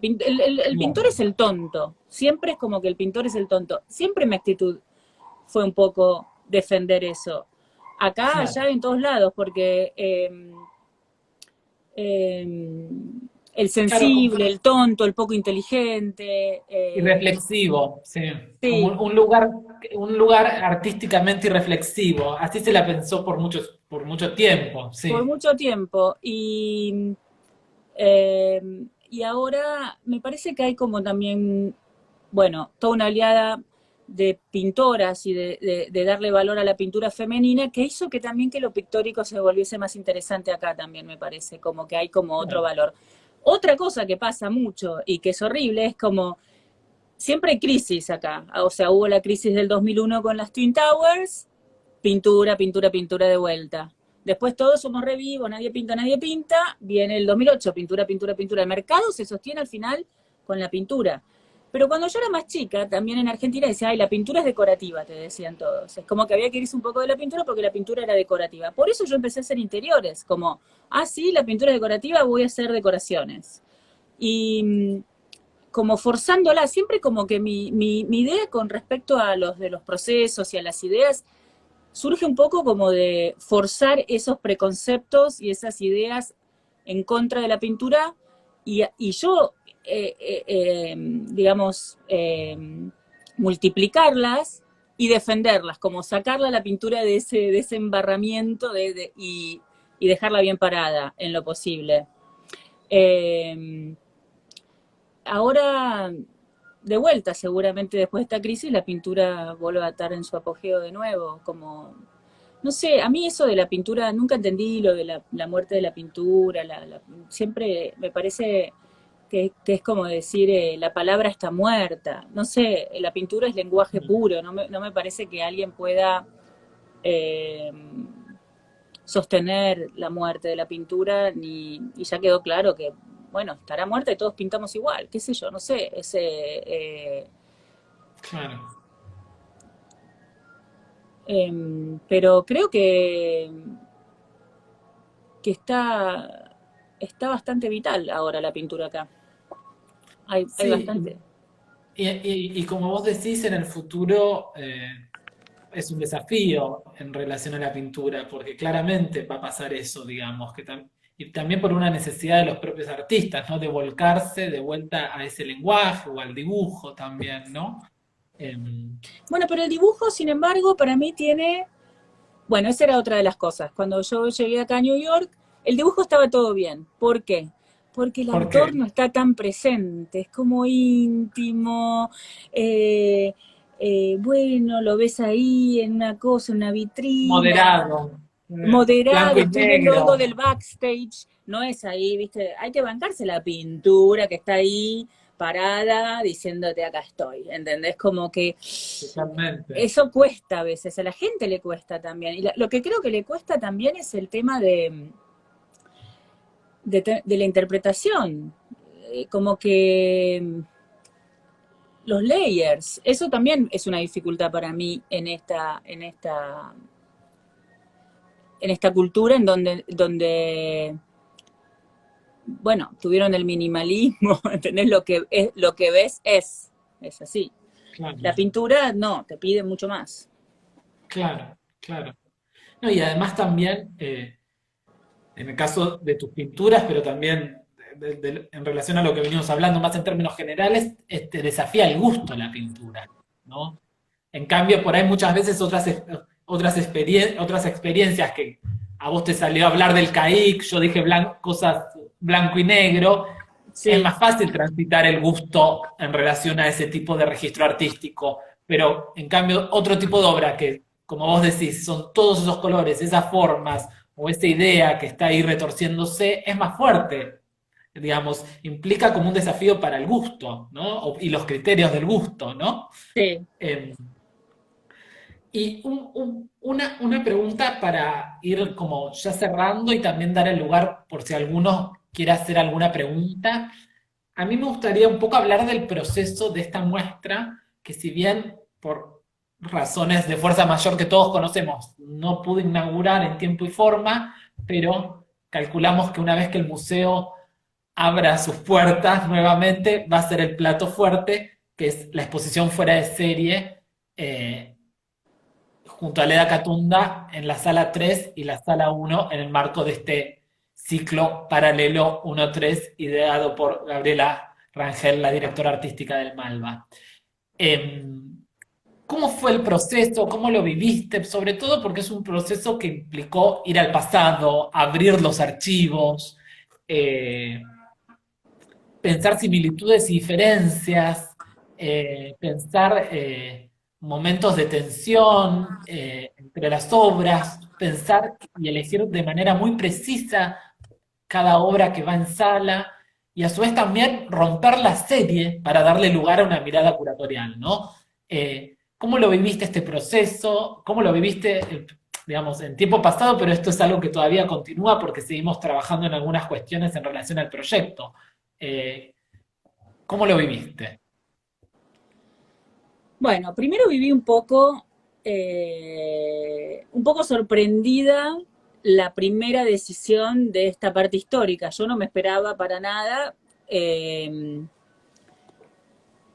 pintor es el tonto, siempre es como que el pintor es el tonto. Siempre mi actitud fue un poco defender eso. Acá, allá, Claro. en todos lados, porque el Claro, sensible, el tonto, el poco inteligente, irreflexivo, sí. Como sí, un lugar artísticamente irreflexivo. Así se la pensó por mucho tiempo, por sí. mucho tiempo. Y ahora me parece que hay como también, bueno, toda una oleada de pintoras y de darle valor a la pintura femenina que hizo que también que lo pictórico se volviese más interesante acá también, me parece, como que hay como otro Claro. valor. Otra cosa que pasa mucho y que es horrible es como, siempre hay crisis acá, o sea, hubo la crisis del 2001 con las Twin Towers, pintura, pintura, pintura de vuelta. Después todos somos revivos, nadie pinta, viene el 2008, pintura, pintura, pintura. El mercado se sostiene al final con la pintura. Pero cuando yo era más chica, también en Argentina decía, ay, la pintura es decorativa, te decían todos. Es como que había que irse un poco de la pintura porque la pintura era decorativa. Por eso yo empecé a hacer interiores, como, ah, sí, la pintura es decorativa, voy a hacer decoraciones. Y como forzándola, siempre como que mi idea con respecto a los de los procesos y a las ideas surge un poco como de forzar esos preconceptos y esas ideas en contra de la pintura y yo, digamos, multiplicarlas y defenderlas, como sacarla a la pintura de ese embarramiento y dejarla bien parada en lo posible. Eh, Ahora, de vuelta, seguramente después de esta crisis, la pintura vuelve a estar en su apogeo de nuevo, como no sé, a mí eso de la pintura, nunca entendí lo de la muerte de la pintura, siempre me parece que es como decir, la palabra está muerta, no sé, la pintura es lenguaje puro, no me parece que alguien pueda eh, sostener la muerte de la pintura, y ya quedó claro que, bueno, estará muerta y todos pintamos igual, qué sé yo, no sé, Claro. pero creo que está bastante vital ahora la pintura acá. Hay Sí, bastante. y como vos decís, en el futuro es un desafío en relación a la pintura, porque claramente va a pasar eso, digamos, y también por una necesidad de los propios artistas, ¿no? De volcarse de vuelta a ese lenguaje o al dibujo también, ¿no? Em, Bueno, pero el dibujo, sin embargo, para mí tiene, bueno, esa era otra de las cosas. Cuando yo llegué acá a New York, el dibujo estaba todo bien. ¿Por qué? Porque el ¿Por qué? autor no está tan presente, es como íntimo, eh, bueno, lo ves ahí en una cosa, en una vitrina, Moderado, blanco moderado, y estoy viendo algo negro, del backstage, no es ahí, ¿viste? Hay que bancarse la pintura que está ahí parada diciéndote acá estoy, ¿entendés? Como que totalmente. eso cuesta a veces, a la gente le cuesta también. Y lo que creo que le cuesta también es el tema de la interpretación, como que los layers, eso también es una dificultad para mí en esta cultura en donde bueno, tuvieron el minimalismo, ¿entendés? Lo que ves es así. Claro, La pintura no, te pide mucho más. claro, claro. No, y además también, en el caso de tus pinturas, pero también en relación a lo que venimos hablando más en términos generales, desafía el gusto la pintura, ¿no? En cambio, por ahí muchas veces otras experiencias que a vos te salió hablar del CAIC, yo dije cosas blanco y negro, es Sí, más fácil transitar el gusto en relación a ese tipo de registro artístico, pero en cambio otro tipo de obra que, como vos decís, son todos esos colores, esas formas o esa idea que está ahí retorciéndose, es más fuerte, digamos, implica como un desafío para el gusto, ¿no? Y los criterios del gusto, ¿no? sí. Eh, y una pregunta para ir como ya cerrando y también dar el lugar por si alguno quiere hacer alguna pregunta. A mí me gustaría un poco hablar del proceso de esta muestra, que si bien por razones de fuerza mayor que todos conocemos, no pudo inaugurar en tiempo y forma, pero calculamos que una vez que el museo abra sus puertas nuevamente, va a ser el plato fuerte, que es la exposición fuera de serie, eh, junto a Leda Catunda en la sala 3 y la sala 1 en el marco de este ciclo paralelo 1-3 ideado por Gabriela Rangel, la directora artística del Malva. Eh, ¿Cómo fue el proceso? ¿Cómo lo viviste? Sobre todo porque es un proceso que implicó ir al pasado, abrir los archivos, eh, pensar similitudes y diferencias, pensar momentos de tensión entre las obras, pensar y elegir de manera muy precisa cada obra que va en sala y a su vez también romper la serie para darle lugar a una mirada curatorial, ¿no? ¿Cómo lo viviste este proceso? ¿Cómo lo viviste, digamos, en tiempo pasado? Pero esto es algo que todavía continúa porque seguimos trabajando en algunas cuestiones en relación al proyecto. Eh, ¿Cómo lo viviste? Bueno, primero viví un poco sorprendida la primera decisión de esta parte histórica. Yo no me esperaba para nada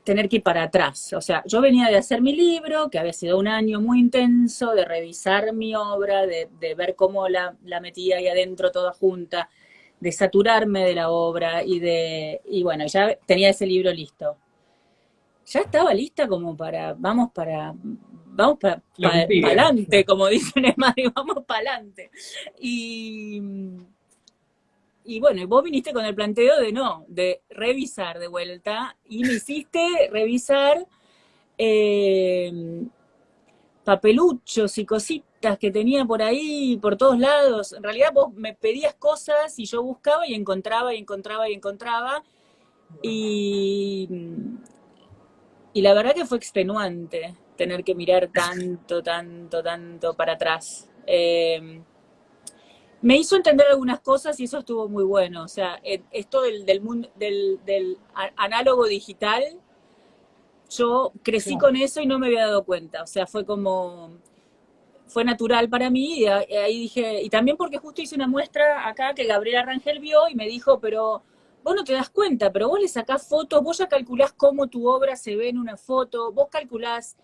tener que ir para atrás. O sea, yo venía de hacer mi libro, que había sido un año muy intenso, de revisar mi obra, de ver cómo la metía ahí adentro toda junta, de saturarme de la obra y bueno, ya tenía ese libro listo. Ya estaba lista como vamos para Lo que sigue. adelante, como dicen en Madrid, vamos para adelante. Y, y bueno, y vos viniste con el planteo de no, de revisar de vuelta, y me hiciste revisar eh, papeluchos y cositas que tenía por ahí, por todos lados. En realidad vos me pedías cosas y yo buscaba y encontraba y encontraba y encontraba. Y, y la verdad que fue extenuante tener que mirar tanto, tanto, tanto para atrás. Me hizo entender algunas cosas y eso estuvo muy bueno. O sea, esto del mundo, del análogo digital, yo crecí Claro. con eso y no me había dado cuenta. O sea, fue natural para mí y ahí dije, y también porque justo hice una muestra acá que Gabriela Rangel vio y me dijo, pero vos no te das cuenta, pero vos le sacás fotos, vos ya calculás cómo tu obra se ve en una foto, vos calculás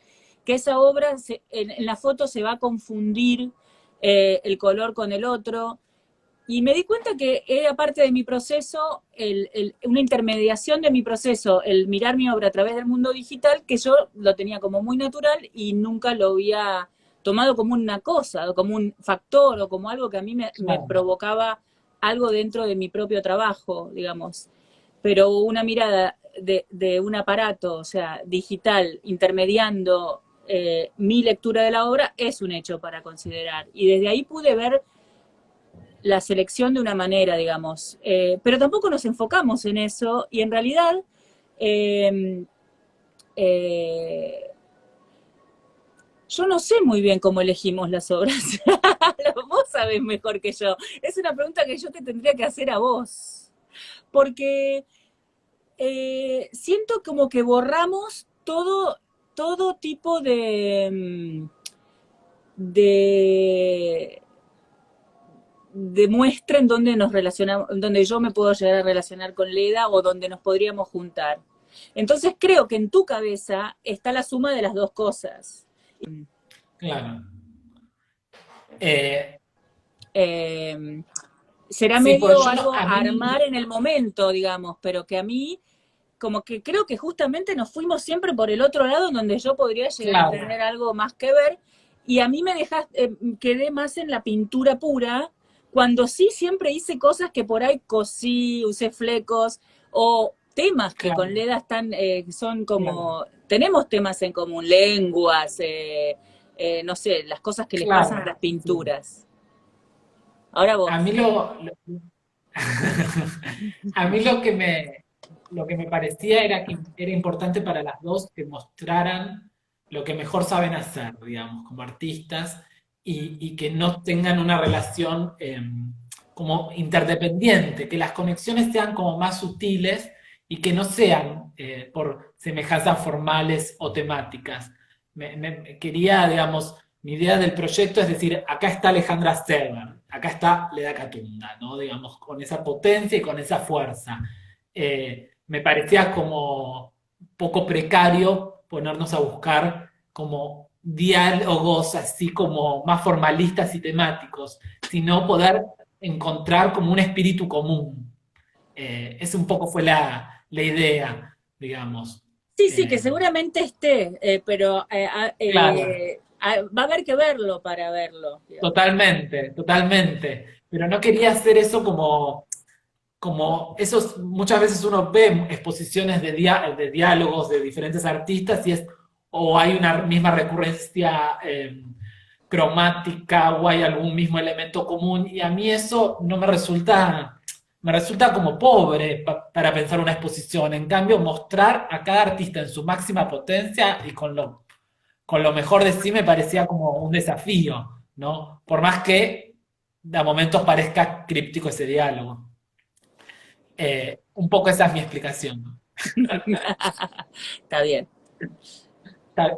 que esa obra en la foto se va a confundir el color con el otro. Y me di cuenta que era parte de mi proceso, una intermediación de mi proceso, el mirar mi obra a través del mundo digital, que yo lo tenía como muy natural y nunca lo había tomado como una cosa, o como un factor, o como algo que a mí me Claro. provocaba algo dentro de mi propio trabajo, digamos. Pero una mirada de un aparato, o sea, digital, intermediando mi lectura de la obra, es un hecho para considerar. Y desde ahí pude ver la selección de una manera, digamos. Pero tampoco nos enfocamos en eso y en realidad eh, eh, yo no sé muy bien cómo elegimos las obras. Vos sabés mejor que yo. Es una pregunta que yo te tendría que hacer a vos. Porque siento como que borramos todo tipo de demuestra en donde nos relacionamos, en donde yo me puedo llegar a relacionar con Leda o donde nos podríamos juntar. Entonces creo que en tu cabeza está la suma de las dos cosas. Claro. Eh, Eh, será Sí, pues medio yo no, algo a a mí, armar en el momento, digamos, pero que a mí, como que creo que justamente nos fuimos siempre por el otro lado, en donde yo podría llegar a claro, tener algo más que ver, y a mí me dejaste, quedé más en la pintura pura, cuando sí siempre hice cosas que por ahí cosí, usé flecos, o temas que con claro, Leda están, son claro, como, tenemos temas en común, lenguas, no sé, las cosas que les pasan a claro. las Sí. pinturas. Ahora A mí vos. a mí lo que me parecía era que era importante para las dos que mostraran lo que mejor saben hacer, digamos, como artistas, y que no tengan una relación como interdependiente, que las conexiones sean como más sutiles y que no sean por semejanzas formales o temáticas. Quería, digamos, mi idea del proyecto es decir, acá está Alejandra Serber, acá está Leda Catunda, ¿no? Digamos, con esa potencia y con esa fuerza. Me parecía como poco precario ponernos a buscar como diálogos así como más formalistas y temáticos, sino poder encontrar como un espíritu común. Esa un poco fue la idea, digamos. Sí, sí, que Eh, seguramente esté, pero claro. va a haber que verlo para verlo, digamos. Totalmente, totalmente. Pero no quería hacer eso como esos, muchas veces uno ve exposiciones de diálogos de diferentes artistas y es, o hay una misma recurrencia cromática o hay algún mismo elemento común y a mí eso no me resulta como pobre para pensar una exposición. En cambio, mostrar a cada artista en su máxima potencia y con lo mejor de sí me parecía como un desafío, ¿no? Por más que a momentos parezca críptico ese diálogo. Un poco esa es mi explicación. Está bien.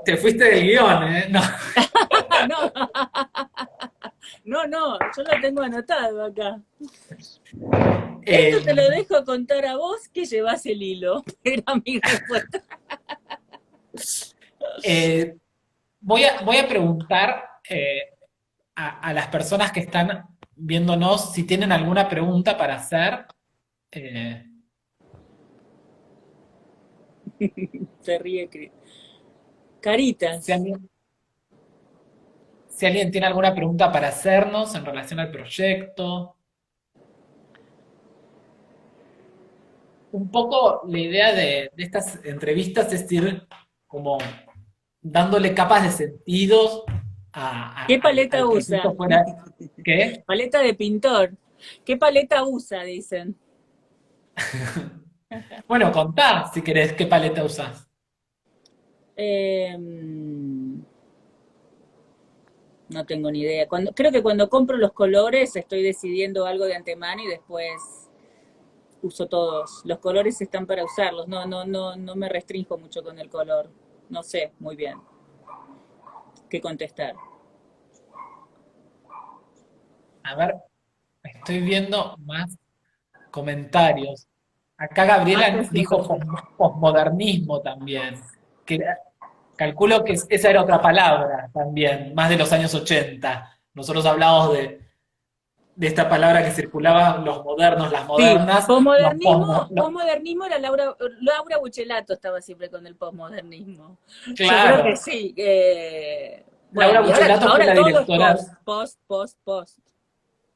Te fuiste del guión, ¿eh? No. No, no, no, yo lo tengo anotado acá. Esto Eh, te lo dejo contar a vos que llevas el hilo. Era mi respuesta. eh, voy a preguntar a las personas que están viéndonos si tienen alguna pregunta para hacer. Eh, Se ríe, si Caritas. alguien, si alguien tiene alguna pregunta para hacernos en relación al proyecto. Un poco la idea de estas entrevistas es ir como dándole capas de sentidos ¿Qué paleta al usa? proyecto fuera. ¿Qué? Paleta de pintor. ¿Qué paleta usa? Dicen. Bueno, contá si querés qué paleta usás. Eh, no tengo ni idea. Creo que cuando compro los colores estoy decidiendo algo de antemano y después uso todos. Los colores están para usarlos. No, no, no, no me restringo mucho con el color. No sé muy bien qué contestar. A ver, estoy viendo más comentarios. Acá Gabriela Mándese un dijo perfil. posmodernismo también, calculo que esa era otra palabra también, más de los años 80. Nosotros hablamos de esta palabra que circulaba, los modernos, las Sí, modernas, posmodernismo, posmodernismo era Laura Buchelato estaba siempre con el posmodernismo. Yo creo que claro. sí. Laura Bueno, y ahora, Buchelato fue ahora la todo es directora, post.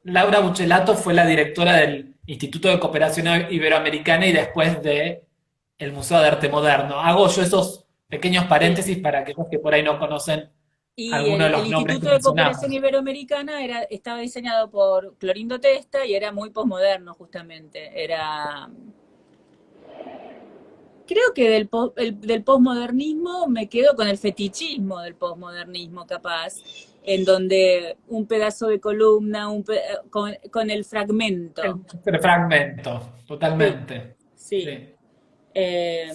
Laura Buchelato fue la directora del Instituto de Cooperación Iberoamericana y después de el Museo de Arte Moderno. Hago yo esos pequeños Sí. paréntesis para aquellos que por ahí no conocen Y alguno de el los nombres que Instituto de Cooperación mencionamos. Iberoamericana estaba diseñado por Clorindo Testa y era muy posmoderno justamente. Creo que del posmodernismo me quedo con el fetichismo del posmodernismo, capaz, en donde un pedazo de columna, con el fragmento. El fragmento, Sí, totalmente. sí. Sí, sí. Eh,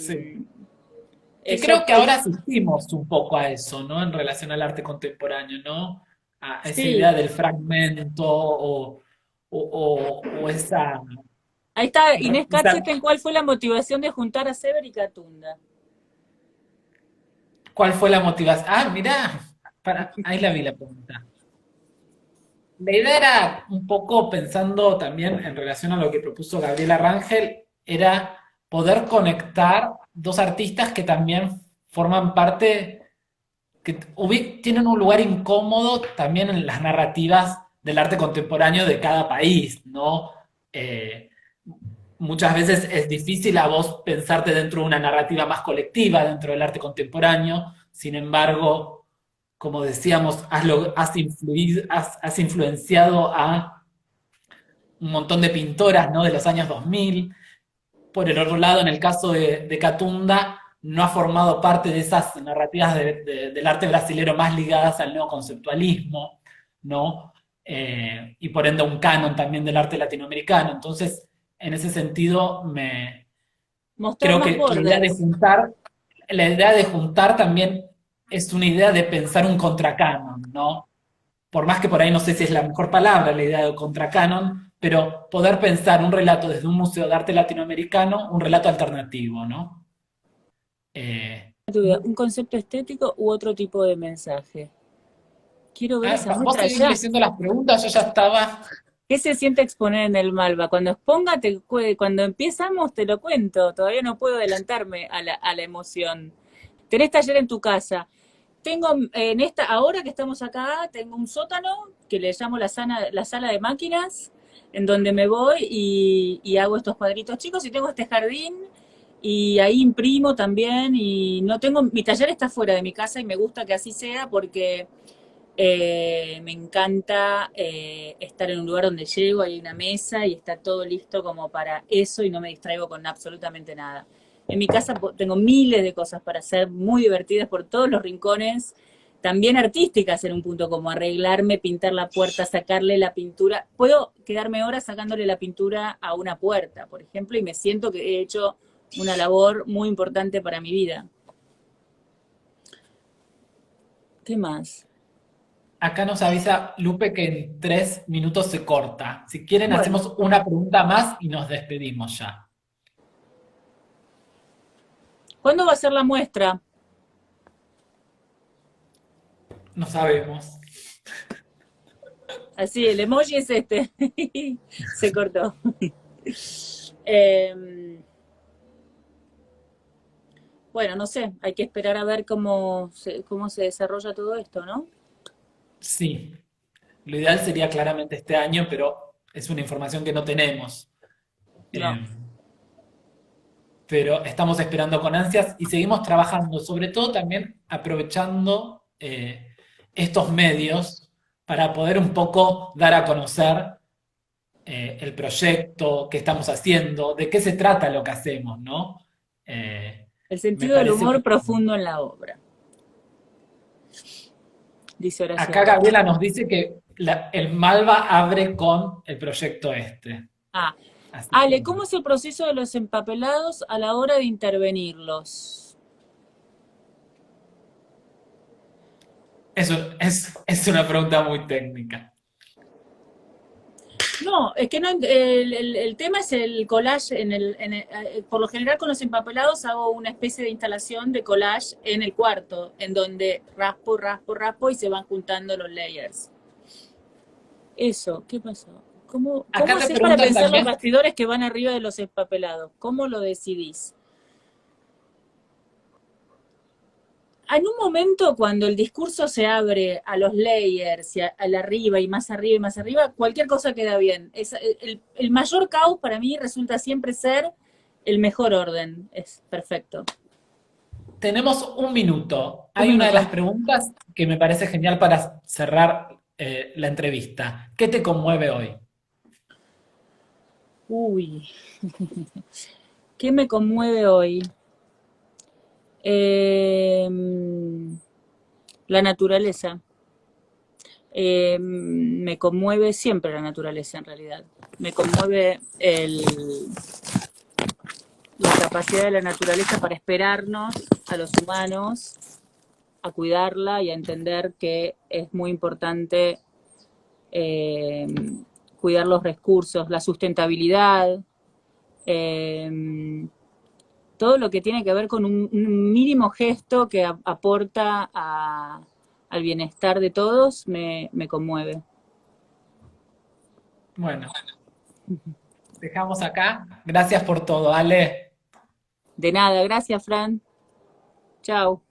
Que eso, creo que ahora asistimos un poco a eso, ¿no? En relación al arte contemporáneo, ¿no? A esa idea sí. del fragmento o Ahí está Inés esa- Katzepen, ¿cuál fue la motivación de juntar a Sever y Catunda? ¿Cuál fue la motivación? Ah, mirá, ahí la vi la pregunta. La idea era un poco pensando también en relación a lo que propuso Gabriela Rangel, era poder conectar dos artistas que también forman parte, que tienen un lugar incómodo también en las narrativas del arte contemporáneo de cada país, ¿no? Eh, Muchas veces es difícil a vos pensarte dentro de una narrativa más colectiva dentro del arte contemporáneo, sin embargo, como decíamos, has influenciado a un montón de pintoras, ¿no? De los años 2000. Por el otro lado, en el caso de Catunda, no ha formado parte de esas narrativas del arte brasilero más ligadas al neoconceptualismo, ¿no? Y por ende un canon también del arte latinoamericano. Entonces, en ese sentido, Mostrar creo más que bordes. la idea de juntar también es una idea de pensar un contracanon, ¿no? Por más que por ahí no sé si es la mejor palabra la idea de contracanon, pero poder pensar un relato desde un museo de arte latinoamericano, un relato alternativo, ¿no? Eh, ¿Un concepto estético u otro tipo de mensaje? Quiero ver esa Vos muestra seguís ya. diciendo las preguntas, yo ya estaba. ¿Qué se siente exponer en el Malva? Cuando exponga, cuando empezamos te lo cuento. Todavía no puedo adelantarme a la emoción. Tenés taller en tu casa. Tengo ahora que estamos acá, tengo un sótano que le llamo la sala de máquinas, en donde me voy y hago estos cuadritos chicos, y tengo este jardín y ahí imprimo también, y no tengo, mi taller está fuera de mi casa y me gusta que así sea porque me encanta estar en un lugar donde llego, hay una mesa y está todo listo como para eso y no me distraigo con absolutamente nada. En mi casa tengo miles de cosas para hacer, muy divertidas por todos los rincones, también artísticas en un punto, como arreglarme, pintar la puerta, sacarle la pintura. Puedo quedarme horas sacándole la pintura a una puerta, por ejemplo, y me siento que he hecho una labor muy importante para mi vida. ¿Qué más? Acá nos avisa Lupe que en 3 minutos se corta. Si quieren, Bueno, hacemos una pregunta más y nos despedimos ya. ¿cuándo va a ser la muestra? No sabemos. Así, el emoji es este. Se cortó. Eh, bueno, no sé, hay que esperar a ver cómo se desarrolla todo esto, ¿no? Sí, lo ideal sería claramente este año, pero es una información que no tenemos. No. Eh, pero estamos esperando con ansias y seguimos trabajando, sobre todo también aprovechando estos medios para poder un poco dar a conocer el proyecto que estamos haciendo, de qué se trata lo que hacemos, ¿no? Eh, El Me sentido del parece humor que profundo en la obra, dice Horacio acá Alberti. Gabriela nos dice que el Malva abre con el proyecto este. Ah, Así que Ale, ¿cómo es el proceso de los empapelados a la hora de intervenirlos? es una pregunta muy técnica. No, es que no, el tema es el collage. Por lo general con los empapelados hago una especie de instalación de collage en el cuarto, en donde raspo, raspo, raspo y se van juntando los layers. Eso, ¿qué pasó? ¿Cómo Acá te haces para preguntan pensar los también. bastidores que van arriba de los empapelados? ¿Cómo lo decidís? En un momento, cuando el discurso se abre a los layers y al arriba y más arriba y más arriba, cualquier cosa queda bien. El mayor caos para mí resulta siempre ser el mejor orden. Es perfecto. Tenemos un minuto. Un Hay una de las minuto. preguntas que me parece genial para cerrar la entrevista. ¿Qué te conmueve hoy? Uy, ¿qué me conmueve hoy? Eh, la naturaleza. Me conmueve siempre la naturaleza en realidad. Me conmueve la capacidad de la naturaleza para esperarnos a los humanos, a cuidarla y a entender que es muy importante eh, cuidar los recursos, la sustentabilidad, eh, todo lo que tiene que ver con un mínimo gesto que aporta al bienestar de todos me conmueve. Bueno, dejamos acá. Gracias por todo, Ale. De nada, gracias, Fran. Chao.